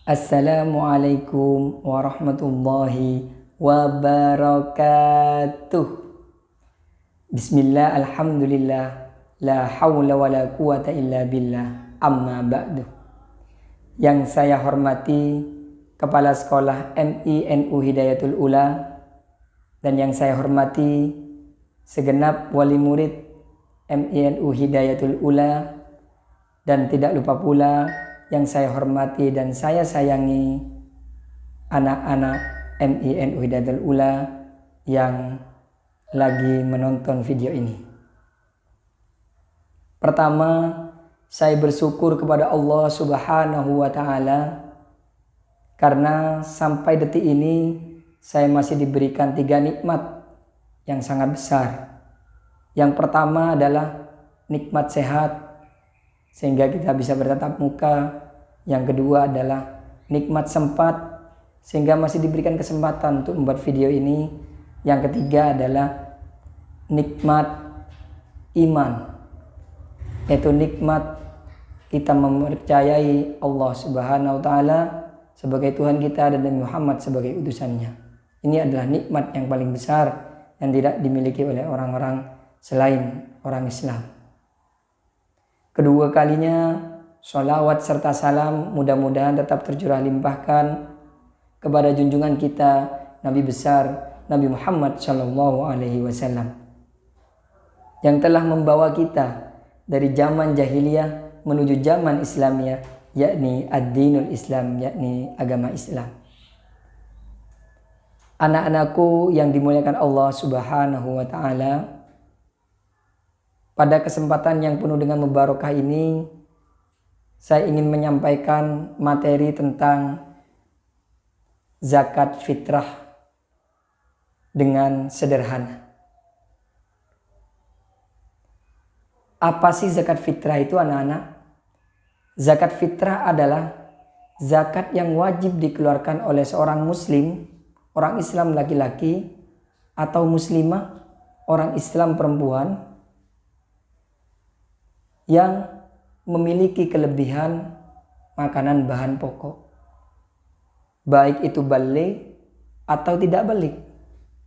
Assalamualaikum warahmatullahi wabarakatuh. Bismillah, alhamdulillah, la hawla wa la quwata illa billah, amma ba'du. Yang saya hormati Kepala Sekolah MINU Hidayatul Ula, dan yang saya hormati segenap wali murid MINU Hidayatul Ula, dan tidak lupa pula yang saya hormati dan saya sayangi anak-anak MINU Hidayatul Ula yang lagi menonton video ini. Pertama, saya bersyukur kepada Allah Subhanahu wa Ta'ala karena sampai detik ini saya masih diberikan 3 nikmat yang sangat besar. Yang pertama adalah nikmat sehat sehingga kita bisa bertatap muka. Yang kedua adalah nikmat sempat sehingga masih diberikan kesempatan untuk membuat video ini. Yang ketiga adalah nikmat iman, yaitu nikmat kita mempercayai Allah Subhanahu wa Ta'ala sebagai Tuhan kita dan Nabi Muhammad sebagai utusannya. Ini adalah nikmat yang paling besar yang tidak dimiliki oleh orang-orang selain orang Islam. Kedua kalinya, sholawat serta salam mudah-mudahan tetap tercurah limpahkan kepada junjungan kita Nabi besar Nabi Muhammad SAW yang telah membawa kita dari zaman jahiliyah menuju zaman Islamiyah, yakni ad-dinul Islam, yakni agama Islam. Anak-anakku yang dimuliakan Allah Subhanahu wa Ta'ala, pada kesempatan yang penuh dengan mubarakah ini, saya ingin menyampaikan materi tentang zakat fitrah dengan sederhana. Apa sih zakat fitrah itu, anak-anak? Zakat fitrah adalah zakat yang wajib dikeluarkan oleh seorang muslim, orang Islam laki-laki, atau muslimah, orang Islam perempuan, yang memiliki kelebihan makanan bahan pokok. Baik itu baligh atau tidak baligh,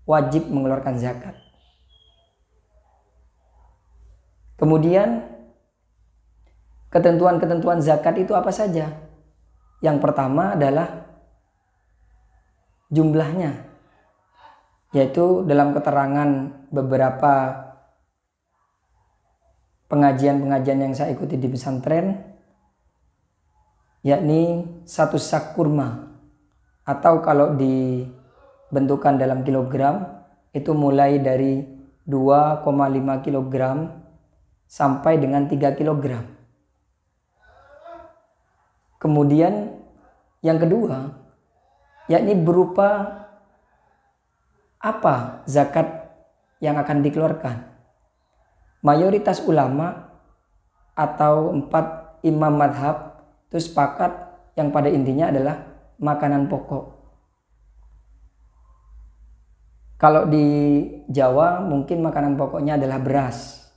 wajib mengeluarkan zakat. Kemudian ketentuan-ketentuan zakat itu apa saja? Yang pertama adalah jumlahnya, yaitu dalam keterangan beberapa pengajian-pengajian yang saya ikuti di pesantren, yakni 1 sak kurma, atau kalau dibentukkan dalam kilogram itu mulai dari 2,5 kilogram sampai dengan 3 kilogram. Kemudian yang kedua, yakni berupa apa zakat yang akan dikeluarkan. Mayoritas ulama atau 4 imam madhab itu sepakat yang pada intinya adalah makanan pokok. Kalau di Jawa mungkin makanan pokoknya adalah beras.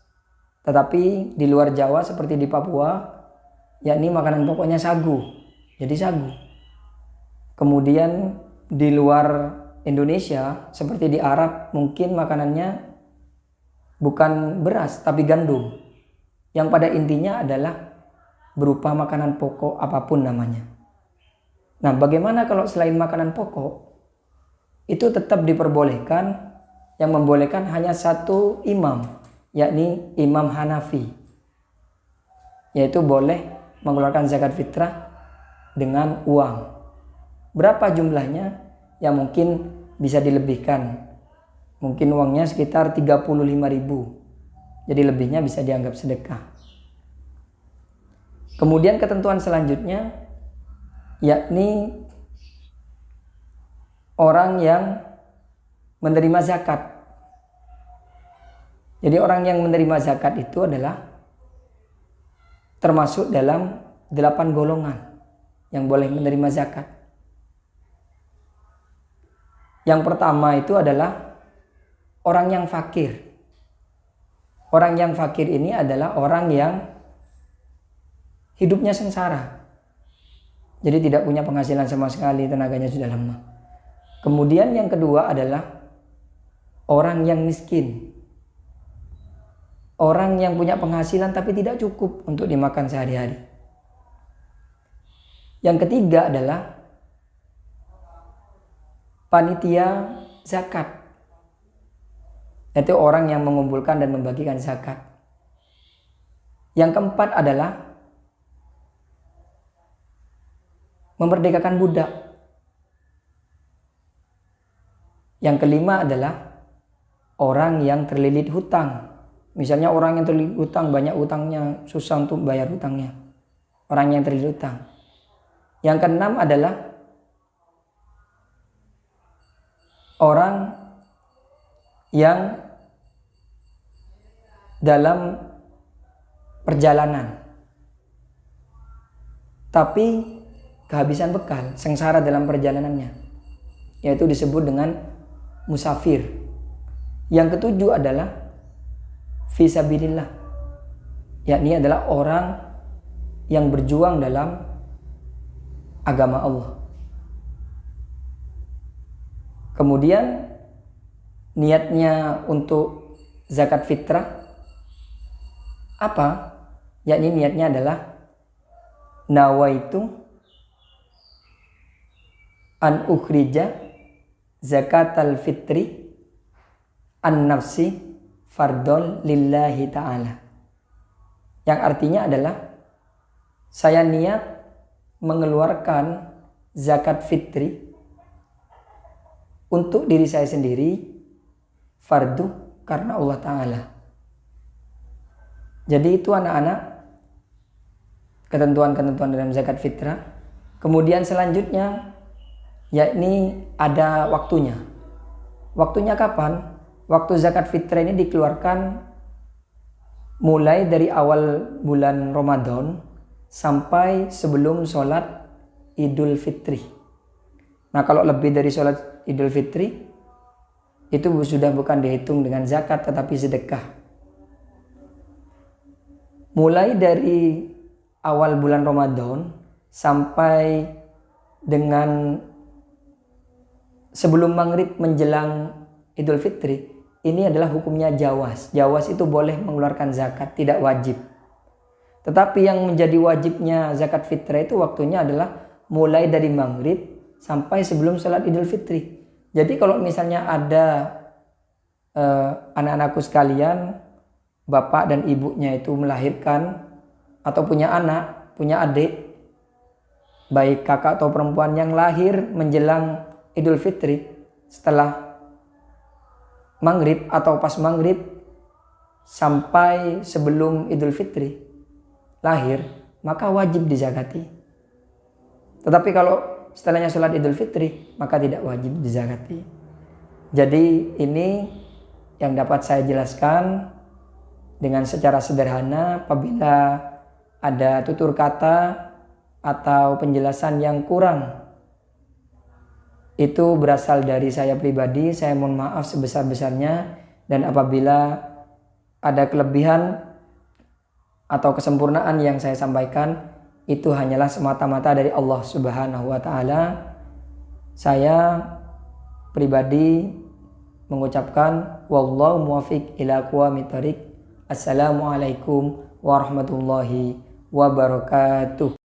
Tetapi di luar Jawa seperti di Papua, yakni makanan pokoknya sagu. Jadi sagu. Kemudian di luar Indonesia seperti di Arab mungkin makanannya bukan beras tapi gandum, yang pada intinya adalah berupa makanan pokok apapun namanya. Nah, bagaimana kalau selain makanan pokok itu tetap diperbolehkan? Yang membolehkan hanya 1 imam, yakni Imam Hanafi, yaitu boleh mengeluarkan zakat fitrah dengan uang. Berapa jumlahnya? Ya mungkin bisa dilebihkan. Mungkin uangnya sekitar 35.000. Jadi lebihnya bisa dianggap sedekah. Kemudian ketentuan selanjutnya, yakni orang yang menerima zakat. Jadi orang yang menerima zakat itu adalah termasuk dalam 8 golongan yang boleh menerima zakat. Yang pertama itu adalah orang yang fakir. Orang yang fakir ini adalah orang yang hidupnya sengsara. Jadi tidak punya penghasilan sama sekali, tenaganya sudah lemah. Kemudian yang kedua adalah orang yang miskin. Orang yang punya penghasilan tapi tidak cukup untuk dimakan sehari-hari. Yang ketiga adalah panitia zakat. Yaitu orang yang mengumpulkan dan membagikan zakat. Yang keempat adalah memerdekakan budak. Yang kelima adalah orang yang terlilit hutang. Misalnya orang yang terlilit hutang, banyak hutangnya, susah untuk bayar hutangnya. Orang yang terlilit hutang. Yang keenam adalah orang yang dalam perjalanan tapi kehabisan bekal, sengsara dalam perjalanannya, yaitu disebut dengan musafir. Yang ketujuh adalah fisabilillah, yakni adalah orang yang berjuang dalam agama Allah. Kemudian niatnya untuk zakat fitrah apa? Yakni niatnya adalah nawaitu an ukhrija zakatal fitri an nafsi fardol lillahi ta'ala. Yang artinya adalah saya niat mengeluarkan zakat fitri untuk diri saya sendiri, fardu karena Allah Ta'ala. Jadi itu anak-anak ketentuan-ketentuan dalam zakat fitrah. Kemudian selanjutnya yakni ada waktunya. Waktunya kapan? Waktu zakat fitrah ini dikeluarkan mulai dari awal bulan Ramadan sampai sebelum sholat Idul Fitri. Nah, kalau lebih dari sholat Idul Fitri itu sudah bukan dihitung dengan zakat tetapi sedekah. Mulai dari awal bulan Ramadan sampai dengan sebelum maghrib menjelang Idul Fitri, ini adalah hukumnya jawaz. Jawaz itu boleh mengeluarkan zakat, tidak wajib. Tetapi yang menjadi wajibnya zakat fitrah itu waktunya adalah mulai dari maghrib sampai sebelum sholat Idul Fitri. Jadi kalau misalnya ada anak-anakku sekalian, bapak dan ibunya itu melahirkan atau punya anak, punya adik, baik kakak atau perempuan yang lahir menjelang Idul Fitri setelah maghrib atau pas maghrib sampai sebelum Idul Fitri lahir, maka wajib dizakati. Tetapi kalau setelahnya sholat Idul Fitri, maka tidak wajib dizakati. Jadi ini yang dapat saya jelaskan dengan secara sederhana. Apabila ada tutur kata atau penjelasan yang kurang, itu berasal dari saya pribadi. Saya mohon maaf sebesar-besarnya. Dan apabila ada kelebihan atau kesempurnaan yang saya sampaikan, itu hanyalah semata-mata dari Allah Subhanahu wa Ta'ala. Saya pribadi mengucapkan wallahu muwaffiq ila aqwamit thoriq. Assalamualaikum warahmatullahi wabarakatuh.